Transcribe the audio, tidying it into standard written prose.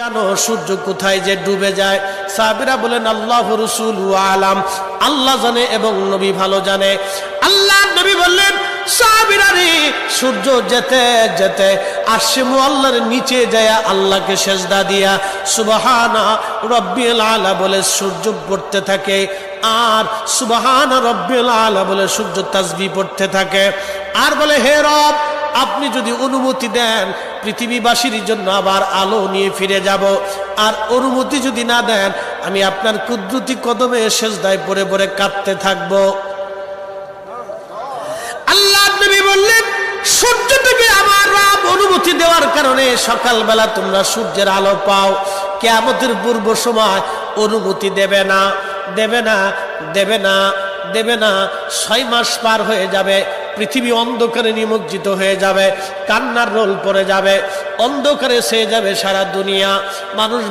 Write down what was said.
জানো সূর্য কোথায় যে ডুবে যায়? সাহাবীরা বলেন আল্লাহ রাসূলু আলাম, আল্লাহ জানে এবং নবী ভালো জানে। আল্লাহ নবী বললেন, সাহাবীরা রে, সূর্য যেতে যেতে আরশে মুআল্লার নিচে যায় আল্লাহকে সেজদা দিয়া সুবহানা রাব্বিল আলা বলে সূর্য পড়তে থাকে, আর সুবহানা রাব্বিল আলা বলে সূর্য তাসবিহ পড়তে থাকে, আর বলে হে রব, আপনি যদি অনুমতি দেন পৃথিবীবাসীর জন্য আবার আলো নিয়ে ফিরে যাব, আর অনুমতি যদি না দেন আমি আপনার কুদরতি কদমে সেজদায় পড়ে পড়ে কাঁদতে থাকব। আল্লাহ নবী বললেন, সূর্য থেকে আমার রব অনুমতি দেওয়ার কারণে সকালবেলা তোমরা সূর্যের আলো পাও। কিয়ামতের পূর্ব সময় অনুমতি দেবে না, দেবে না, দেবে না, দেবে না। 6 মাস পার হয়ে যাবে, পৃথিবী অন্ধকারে নিমজ্জিত হয়ে যাবে, কান্নার রোল পড়ে যাবে, অন্ধকারে ছেয়ে যাবে সারা দুনিয়া। মানুষ